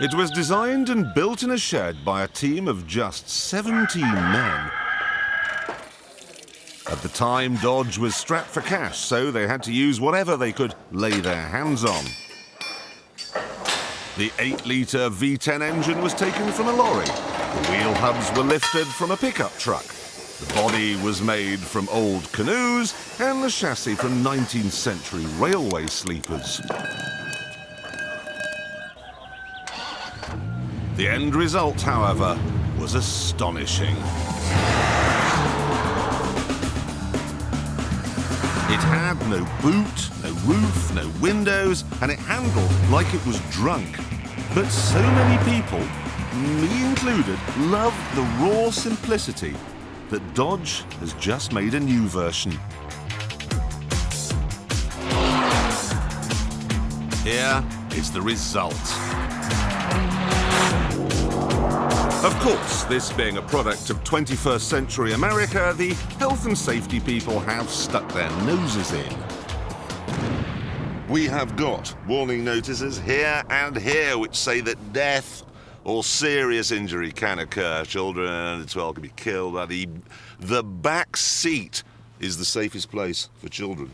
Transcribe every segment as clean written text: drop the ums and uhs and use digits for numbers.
It was designed and built in a shed by a team of just 17 men. At the time, Dodge was strapped for cash, so they had to use whatever they could lay their hands on. The 8-litre V10 engine was taken from a lorry. The wheel hubs were lifted from a pickup truck. The body was made from old canoes and the chassis from 19th century railway sleepers. The end result, however, was astonishing. It had no boot, no roof, no windows, and it handled like it was drunk. But so many people, me included, love the raw simplicity that Dodge has just made a new version. Here is the result. Of course, this being a product of 21st century America, the health and safety people have stuck their noses in. We have got warning notices here and here which say that death or serious injury can occur. Children under 12 can be killed. The back seat is the safest place for children.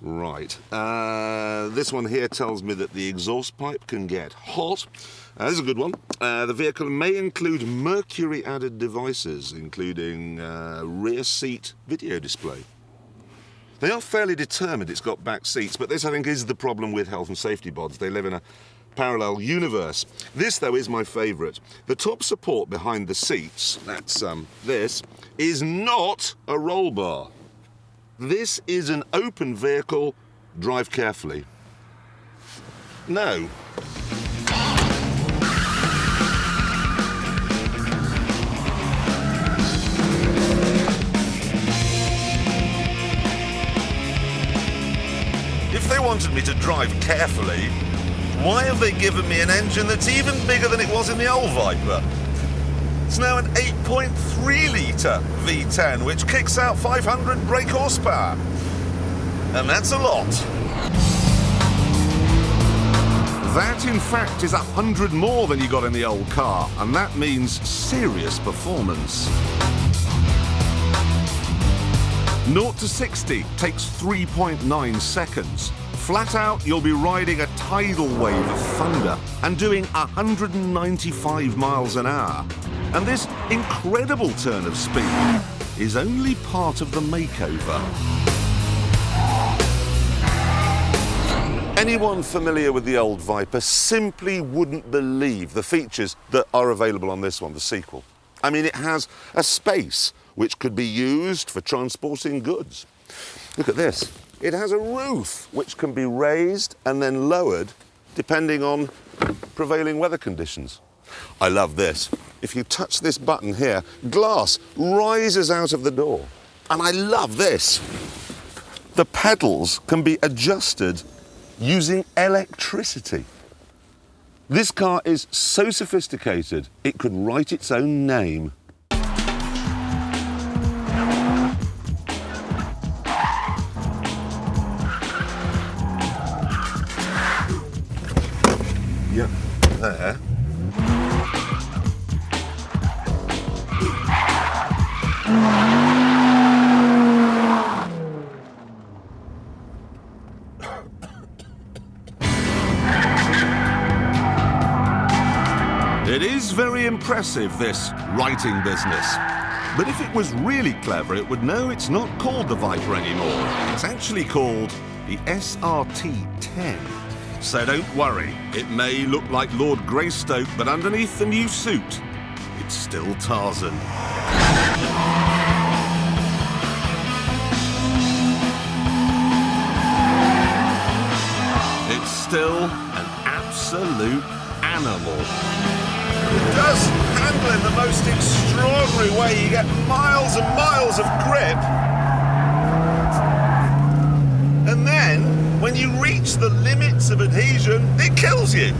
Right. This one here tells me that the exhaust pipe can get hot. This is a good one. The vehicle may include mercury-added devices, including rear seat video display. They are fairly determined it's got back seats, but this, I think, is the problem with health and safety bods. They live in a parallel universe. This, though, is my favourite. The top support behind the seats, that's this, is not a roll bar. This is an open vehicle. Drive carefully. No. If they wanted me to drive carefully, why have they given me an engine that's even bigger than it was in the old Viper? It's now an 8.3-litre V10, which kicks out 500 brake horsepower. And that's a lot. That, in fact, is 100 more than you got in the old car, and that means serious performance. 0 to 60 takes 3.9 seconds. Flat out, you'll be riding a tidal wave of thunder and doing 195 miles an hour. And this incredible turn of speed is only part of the makeover. Anyone familiar with the old Viper simply wouldn't believe the features that are available on this one, the sequel. I mean, it has a space which could be used for transporting goods. Look at this. It has a roof which can be raised and then lowered depending on prevailing weather conditions. I love this. If you touch this button here, glass rises out of the door. And I love this. The pedals can be adjusted using electricity. This car is so sophisticated, it could write its own name. Yep, there. It is very impressive, this writing business. But if it was really clever, it would know it's not called the Viper anymore. It's actually called the SRT-10. So don't worry, it may look like Lord Greystoke, but underneath the new suit, it's still Tarzan. It's still an absolute animal. It does handle in the most extraordinary way. You get miles and miles of grip. And then, when you reach the limits of adhesion, it kills you.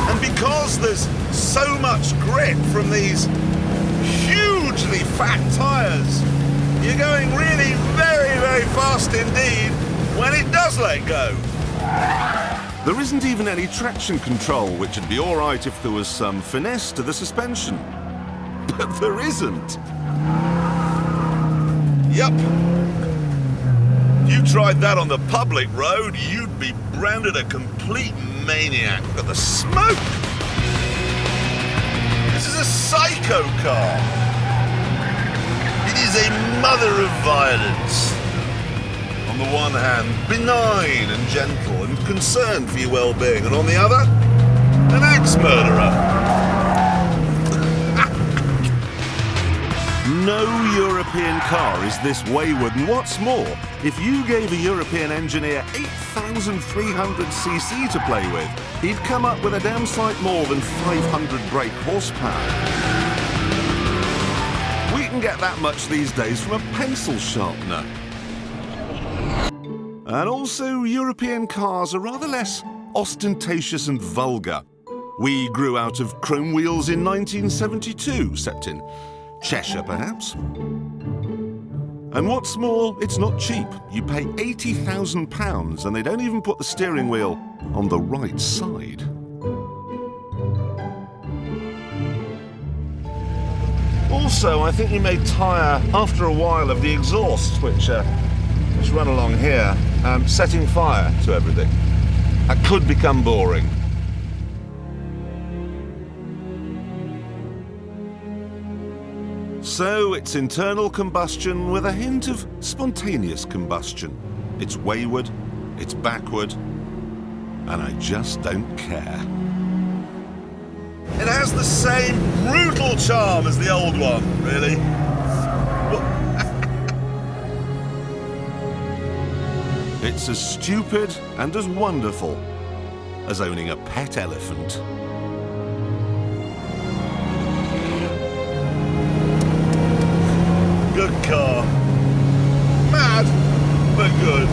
And because there's has so much grip from these hugely fat tyres. You're going really very, very fast indeed when it does let go. There isn't even any traction control, which would be all right if there was some finesse to the suspension. But there isn't. Yep. If you tried that on the public road, you'd be branded a complete maniac. Look at the smoke! This is a psycho car. It is a mother of violence. On the one hand, benign and gentle and concerned for your well-being, and on the other, an axe-murderer. No European car is this wayward, and what's more, if you gave a European engineer 8,300cc to play with, he'd come up with a damn sight more than 500 brake horsepower. We can get that much these days from a pencil sharpener. And also, European cars are rather less ostentatious and vulgar. We grew out of chrome wheels in 1972, except in Cheshire, perhaps. And what's more, it's not cheap. You pay £80,000 and they don't even put the steering wheel on the right side. Also, I think you may tire after a while of the exhausts, which run along here, setting fire to everything. That could become boring. So it's internal combustion with a hint of spontaneous combustion. It's wayward, it's backward, and I just don't care. It has the same brutal charm as the old one, really. It's as stupid and as wonderful as owning a pet elephant. Good car. Mad, but good.